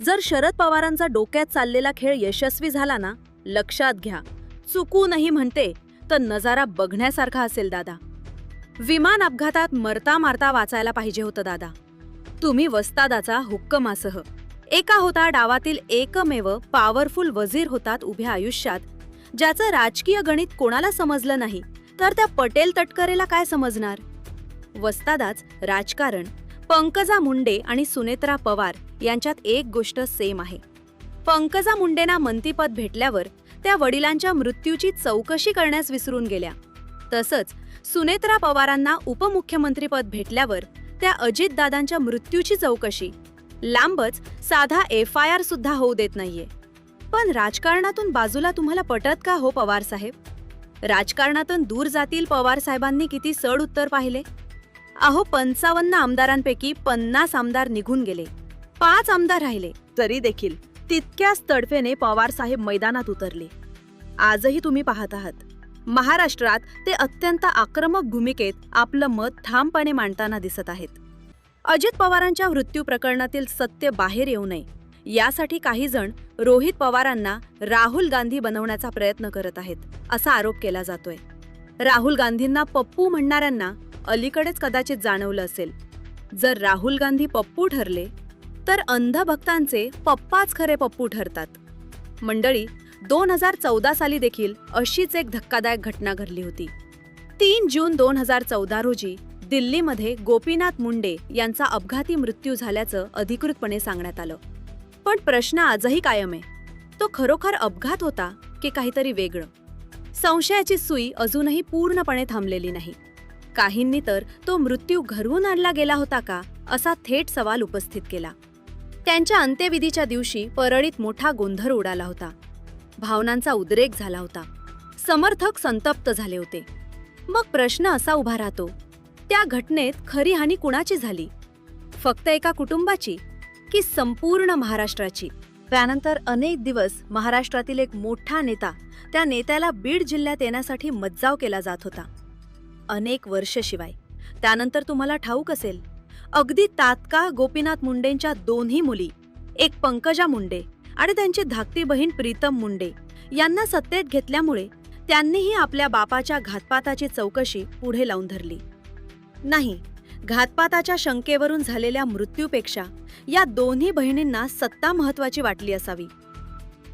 जर शरद पवारांचा डोक्यात चाललेला खेळ यशस्वी झाला ना, लक्षात घ्या, चुकूनही म्हणते तर नजारा बघण्यासारखा असेल दादा. विमान अपघातात मरता मारता वाचायला पाहिजे होतं दादा. तुम्ही वस्तादाचा हुक्कमासह एका होता डावातील एकमेव पॉवरफुल वजीर होतात उभ्या आयुष्यात, ज्याचं राजकीय गणित कोणाला समजलं नाही तर त्या पटेल तटकरेला काय समजणार. वस्तादाच राजकारण. पंकजा मुंडे आणि सुनेत्रा पवार यांच्यात एक गोष्ट सेम आहे. पंकजा मुंडेंना मंत्रिपद भेटल्यावर त्या वडिलांच्या मृत्यूची चौकशी करण्यास विसरून गेल्या. तसंच सुनेत्रा पवारांना उपमुख्यमंत्रीपद भेटल्यावर त्या अजितदादांच्या मृत्यूची चौकशी, लांबच साधा FIR सुद्धा होऊ देत नाहीये. पण राजकारणातून बाजूला तुम्हाला पटत का हो पवार साहेब? राजकारणातून दूर जातील पवार साहेबांनी किती सड उत्तर पाहिले. अहो 55 आमदारांपैकी 50 आमदार निघून गेले, 5 आमदार राहिले, तरी देखील तितक्याच तडफेने पवार साहेब मैदानात उतरले. आजही तुम्ही पाहत आहात, महाराष्ट्रात ते अत्यंत आक्रमक भूमिकेत आपलं मत ठामपणे मांडताना दिसत आहेत. अजित पवारांच्या मृत्यू प्रकरणातील सत्य बाहेर येऊ नये यासाठी काही जण रोहित पवारांना राहुल गांधी बनवण्याचा प्रयत्न करत आहेत, असा आरोप केला जातोय. राहुल गांधींना पप्पू म्हणणाऱ्यांना अलीकडेच कदाचित जाणवलं असेल, जर राहुल गांधी पप्पू ठरले तर अंधभक्तांचे पप्पाच खरे पप्पू ठरतात. मंडळी, 2014 साली देखील अशीच एक धक्कादायक घटना घडली होती. 3 जून 2014 रोजी दिल्लीमध्ये गोपीनाथ मुंडे यांचा अपघाती मृत्यू झाल्याचं अधिकृतपणे सांगण्यात आलं. पण प्रश्न आजही कायम आहे, तो खरोखर अपघात होता की काहीतरी वेगळं? संशयाची सुई अजूनही पूर्णपणे थांबलेली नाही. काहींनी तर तो मृत्यू घडवून आणला गेला होता का, असा थेट सवाल उपस्थित केला. त्यांच्या अंत्यविधीच्या दिवशी परळीत मोठा गोंधळ उडाला होता. भावनांचा उद्रेक झाला होता. समर्थक संतप्त झाले होते. मग प्रश्न असा उभा राहतो, त्या घटनेत खरी हानी कुणाची झाली? फक्त एका कुटुंबाची की संपूर्ण महाराष्ट्राची? त्यानंतर अनेक दिवस महाराष्ट्रातील एक मोठा नेता, त्या नेत्याला बीड जिल्ह्यात येण्यासाठी मज्जाव केला जात होता. अनेक वर्ष शिवाय त्यानंतर तुम्हाला ठाऊक असेल, अगदी तात्काळ गोपीनाथ मुंडेंच्या दोन्ही मुली, एक पंकजा मुंडे आणि त्यांची धाकटी बहीण प्रीतम मुंडे यांना सत्तेत घेतल्यामुळे त्यांनीही आपल्या बापाच्या घातपाताची चौकशी पुढे लावून धरली. नाही, घातपाताच्या शंकेवरून झालेल्या मृत्यूपेक्षा या दोन्ही बहिणींना सत्ता महत्वाची वाटली असावी,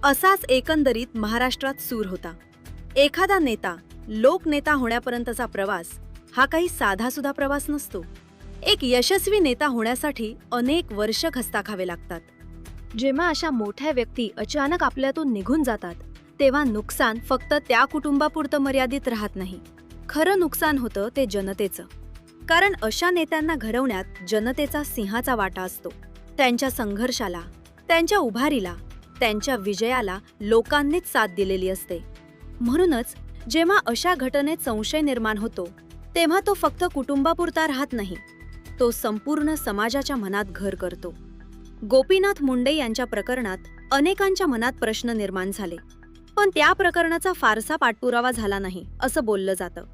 असाच एकंदरीत महाराष्ट्रात सूर होता. एखादा नेता लोकनेता होण्यापर्यंतचा प्रवास हा काही साधासुधा प्रवास नसतो. एक यशस्वी नेता होण्यासाठी अनेक वर्ष खस्ता खावे लागतात. जेव्हा अशा मोठ्या व्यक्ती अचानक आपल्यातून निघून जातात, तेव्हा नुकसान फक्त त्या कुटुंबापुरतं मर्यादित राहत नाही. खरं नुकसान होतं ते जनतेचं. कारण अशा नेत्यांना घडवण्यात जनतेचा सिंहाचा वाटा असतो. त्यांच्या संघर्षाला, त्यांच्या उभारीला, त्यांच्या विजयाला लोकांनीच साथ दिलेली असते. म्हणूनच जेव्हा अशा घटनेत संशय निर्माण होतो, तेव्हा तो फक्त कुटुंबापुरता राहत नाही, तो संपूर्ण समाजाच्या मनात घर करतो. गोपीनाथ मुंडे यांच्या प्रकरणात अनेकांच्या मनात प्रश्न निर्माण झाले, पण त्या प्रकरणाचा फारसा पाठपुरावा झाला नाही असं बोललं जातं.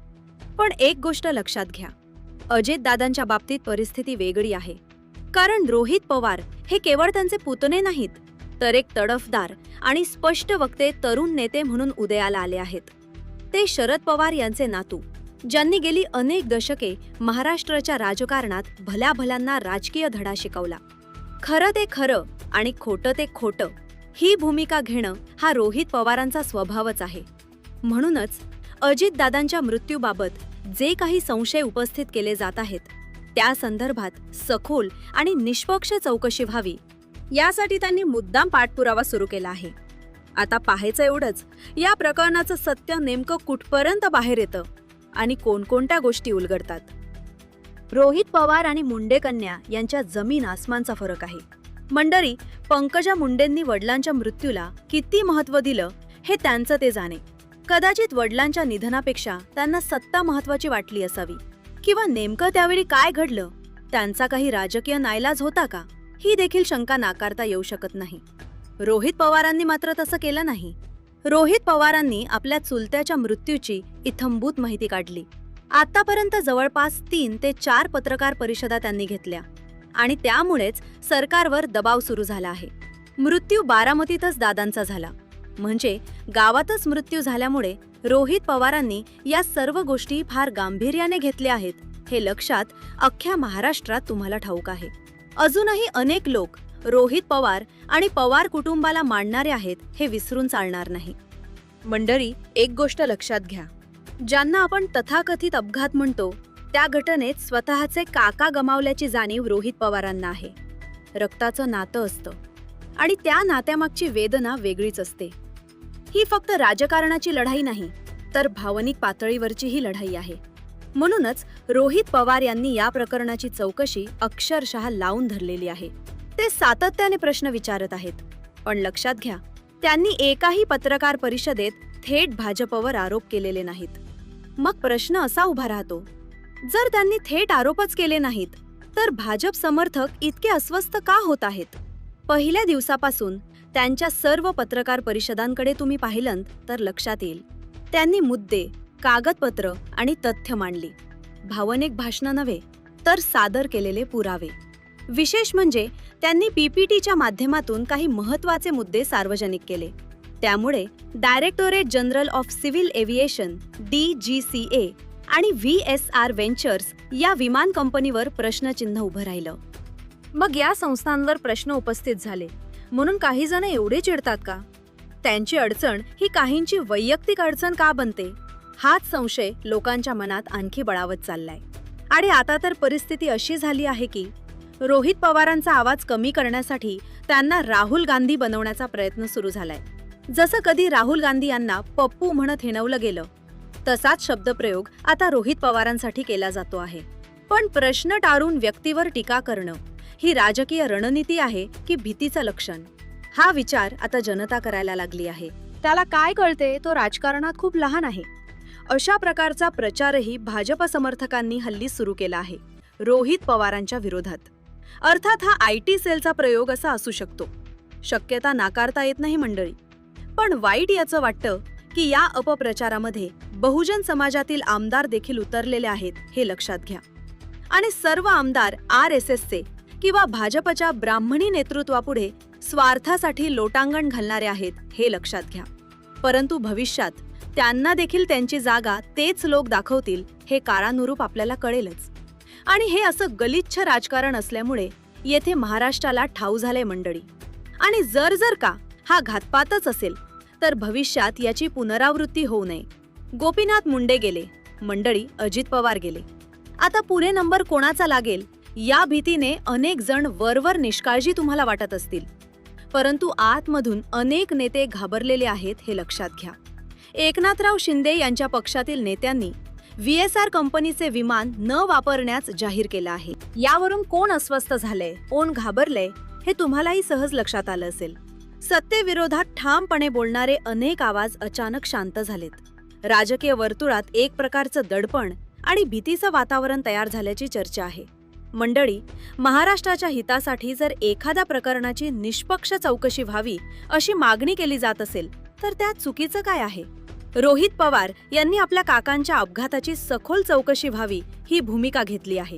पण एक गोष्ट लक्षात घ्या, अजितदादांच्या बाबतीत परिस्थिती वेगळी आहे. कारण रोहित पवार हे केवळ त्यांचे पुतणे नाहीत, तर एक तडफदार आणि स्पष्ट वक्ते तरुण नेते म्हणून उदयाला आले आहेत. ते शरद पवार यांचे नातू, ज्यांनी गेली अनेक दशके महाराष्ट्राच्या राजकारणात भल्या भल्यांना राजकीय धडा शिकवला. खरं ते खरं आणि खोटं ते खोटं ही भूमिका घेणं हा रोहित पवारांचा स्वभावच आहे. म्हणूनच अजितदादांच्या मृत्यूबाबत जे काही संशय उपस्थित केले जात आहेत, त्या संदर्भात सखोल आणि निष्पक्ष चौकशी व्हावी, यासाठी त्यांनी मुद्दाम पाठपुरावा सुरू केला आहे. आता पाहायचं एवढंच, या प्रकरणाचं सत्य नेमकं कुठपर्यंत बाहेर येतं आणि कोणकोणत्या गोष्टी उलगडतात. रोहित पवार आणि मुंडे कन्या यांच्या जमीन आसमानचा फरक आहे. मंडळी, पंकजा मुंडेंनी वडिलांच्या मृत्यूला किती महत्त्व दिलं हे त्यांचं ते जाणे. कदाचित वडिलांच्या निधनापेक्षा त्यांना सत्ता महत्त्वाची वाटली असावी, किंवा नेमकं त्यावेळी काय घडलं, त्यांचा काही राजकीय नाईलाज होता का, ही देखील शंका नाकारता येऊ शकत नाही. रोहित पवारांनी मात्र तसं केलं नाही. रोहित पवारांनी आपल्या चुलत्याच्या मृत्यूची इत्थंभूत माहिती काढली. आतापर्यंत जवळपास 3 ते 4 पत्रकार परिषदा त्यांनी घेतल्या आणि त्यामुळेच सरकारवर दबाव सुरू झाला आहे. मृत्यू बारामतीतच दादांचा झाला. म्हणजे गावातच मृत्यू झाल्यामुळे रोहित पवारांनी या सर्व गोष्टी फार गांभीर्याने घेतल्या आहेत हे लक्षात अख्ख्या महाराष्ट्रात तुम्हाला ठाऊक आहे. अजूनही अनेक लोक रोहित पवार आणि पवार कुटुंबाला मानणारे आहेत हे विसरून चालणार नाही. मंडळी, एक गोष्ट लक्षात घ्या, ज्यांना आपण तथाकथित अपघात म्हणतो त्या घटनेत स्वतःचे काका गमावल्याची जाणीव रोहित पवारांना आहे. रक्ताचं नातं असतं आणि त्या नात्यामागची वेदना वेगळीच असते. ही फक्त राजकारणाची लढाई नाही, तर भावनिक पातळीवरची ही लढाई आहे. म्हणूनच रोहित पवार यांनी या प्रकरणाची चौकशी अक्षरशः लावून धरलेली आहे. ते सातत्याने प्रश्न विचारत आहेत, पण लक्षात घ्या, त्यांनी एकाही पत्रकार परिषदेत थेट भाजपवर आरोप केलेले नाहीत. मग प्रश्न असा उभा राहतो, जर त्यांनी थेट आरोपच केले नाहीत तर भाजप समर्थक इतके अस्वस्थ का होत आहेत? पहिल्या दिवसापासून त्यांच्या सर्व पत्रकार परिषदांकडे तुम्ही पाहिलं तर लक्षात येईल, त्यांनी मुद्दे, कागदपत्र आणि तथ्य मांडली. भावनिक भाषणं नव्हे, तर सादर केलेले पुरावे. विशेष म्हणजे त्यांनी पीपीटीच्या माध्यमातून काही महत्त्वाचे मुद्दे सार्वजनिक केले. त्यामुळे directorate general of civil aviation DGCA आणि VSR व्हेंचर्स या विमान कंपनीवर प्रश्नचिन्ह उभं राहिलं. मग या संस्थांवर प्रश्न उपस्थित झाले म्हणून काही जण एवढे चिडतात का? त्यांची अडचण ही काहींची वैयक्तिक अडचण का बनते? हाच संशय लोकांच्या मनात आणखी बळावत चाललाय. आणि आता तर परिस्थिती अशी झाली आहे की रोहित पवारांचा आवाज कमी करण्यासाठी त्यांना राहुल गांधी बनवण्याचा प्रयत्न सुरू झालाय. जसं कधी राहुल गांधी यांना पप्पू म्हणत हिणवलं गेलं, तसाच शब्दप्रयोग आता रोहित पवारांसाठी केला जातो आहे. पण प्रश्न टाळून व्यक्तीवर टीका करणं ही राजकीय रणनीती आहे की भीतीचं लक्षण? हा विचार आता जनता करायला लागली आहे. त्याला काय कळते, तो राजकारणात खूप लहान आहे. अशा प्रकारचा प्रचारही भाजप समर्थकांनी हल्ली सुरू केला आहे रोहित पवारांच्या विरोधात. अर्थात हा IT सेलचा प्रयोग असा असू शकतो, शक्यता नाकारता येत नाही मंडळी. पण वाईट याचं वाटतं की या अपप्रचारामध्ये बहुजन समाजातील आमदार देखील उतरलेले आहेत हे लक्षात घ्या. आणि सर्व आमदार RSSचे किंवा भाजपच्या ब्राह्मणी नेतृत्वापुढे स्वार्थासाठी लोटांगण घालणारे आहेत हे लक्षात घ्या. परंतु भविष्यात त्यांना देखील त्यांची जागा तेच लोक दाखवतील हे काळानुरूप आपल्याला कळेलच. आणि हे असं गलिच्छ राजकारण असल्यामुळे येथे महाराष्ट्राला ठाऊ झाले मंडळी. आणि जर का हा घातपातच असेल तर भविष्यात याची पुनरावृत्ती होऊ नये. गोपीनाथ मुंडे गेले, मंडळी अजित पवार गेले. आता पुढे नंबर कोणाचा लागेल या भीतीने अनेक जण वरवर निष्काळजी तुम्हाला वाटत असतील, परंतु आतमधून अनेक नेते घाबरलेले आहेत हे लक्षात घ्या. एकनाथराव शिंदे यांच्या पक्षातील नेत्यांनी VSR कंपनीचे विमान न वापरण्यास जाहीर केलं आहे. यावरून कोण अस्वस्थ झालंय, कोण घाबरलंय हे तुम्हालाही सहज लक्षात आलं असेल. सत्तेविरोधात ठामपणे बोलणारे अनेक आवाज अचानक शांत झालेत. राजकीय वर्तुळात एक प्रकारचं दडपण आणि भीतीचं वातावरण तयार झाल्याची चर्चा आहे. मंडळी, महाराष्ट्राच्या हितासाठी जर एखाद्या प्रकरणाची निष्पक्ष चौकशी व्हावी अशी मागणी केली जात असेल तर त्यात चुकीचं काय आहे? रोहित पवार यांनी आपल्या काकांच्या अपघाताची सखोल चौकशी व्हावी ही भूमिका घेतली आहे.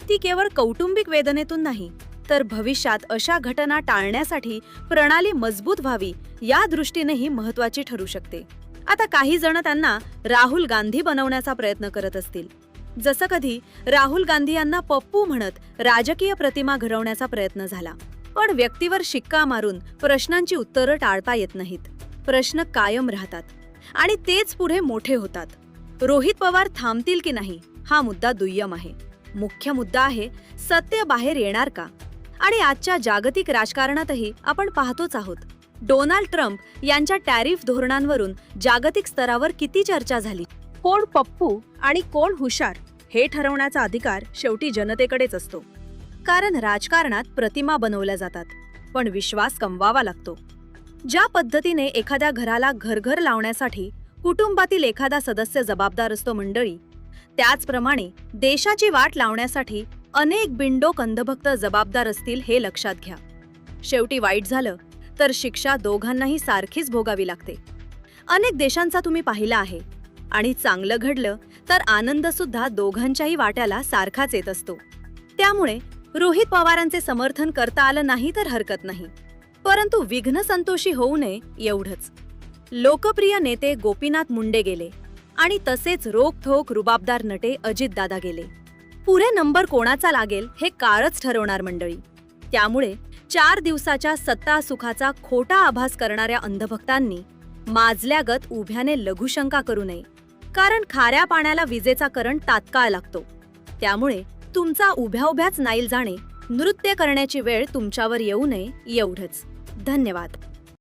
ती केवळ कौटुंबिक वेदनेतून नाही, तर भविष्यात अशा घटना टाळण्यासाठी प्रणाली मजबूत व्हावी या दृष्टीनेही महत्त्वाची ठरू शकते. आता काही जण त्यांना राहुल गांधी बनवण्याचा प्रयत्न करत असतील. जसं कधी राहुल गांधी यांना पप्पू म्हणत राजकीय प्रतिमा घडवण्याचा प्रयत्न झाला. पण व्यक्तीवर शिक्का मारून प्रश्नांची उत्तरं टाळता येत नाहीत. प्रश्न कायम राहतात आणि तेच पुढे मोठे होतात. रोहित पवार थांबतील की नाही हा मुद्दा दुय्यम आहे. मुख्य मुद्दा आहे सत्य बाहेर येणार का? आणि आजच्या जागतिक राजकारणातही आपण पाहतोच आहोत. डोनाल्ड ट्रम्प यांच्या टॅरिफ धोरणांवरून जागतिक स्तरावर किती चर्चा झाली. कोण पप्पू आणि कोण हुशार हे ठरवण्याचा अधिकार शेवटी जनतेकडेच असतो. कारण राजकारणात प्रतिमा बनवल्या जातात, पण विश्वास कमवावा लागतो. ज्या पद्धतीने एखाद्या घराला घरघर लावण्यासाठी कुटुंबातील एखादा सदस्य जबाबदार असतो मंडळी, त्याचप्रमाणे देशाची वाट लावण्यासाठी अनेक बिंडोक अंधभक्त जबाबदार असतील हे लक्षात घ्या. शेवटी वाईट झालं तर शिक्षा दोघांनाही सारखीच भोगावी लागते. अनेक देशांचा तुम्ही पाहिला आहे. आणि चांगलं घडलं तर आनंद सुद्धा दोघांच्याही वाट्याला सारखाच येत असतो. त्यामुळे रोहित पवारांचे समर्थन करता आलं नाही तर हरकत नाही, परंतु विघ्न संतोषी होऊ नये एवढंच. लोकप्रिय नेते गोपीनाथ मुंडे गेले आणि तसेच रोखठोक रुबाबदार नटे अजितदादा गेले. पुढे नंबर कोणाचा लागेल हे काळच ठरवणार मंडळी. त्यामुळे 4 दिवसाच्या सत्ता सुखाचा खोटा आभास करणाऱ्या अंधभक्तांनी माजल्यागत उभ्याने लघुशंका करू नये. कारण खाऱ्या पाण्याला विजेचा करंट तात्काळ लागतो. त्यामुळे तुमचा उभ्या उभ्याच नाईलाजाने नृत्य करण्याची वेळ तुमच्यावर येऊ नये एवढंच. धन्यवाद.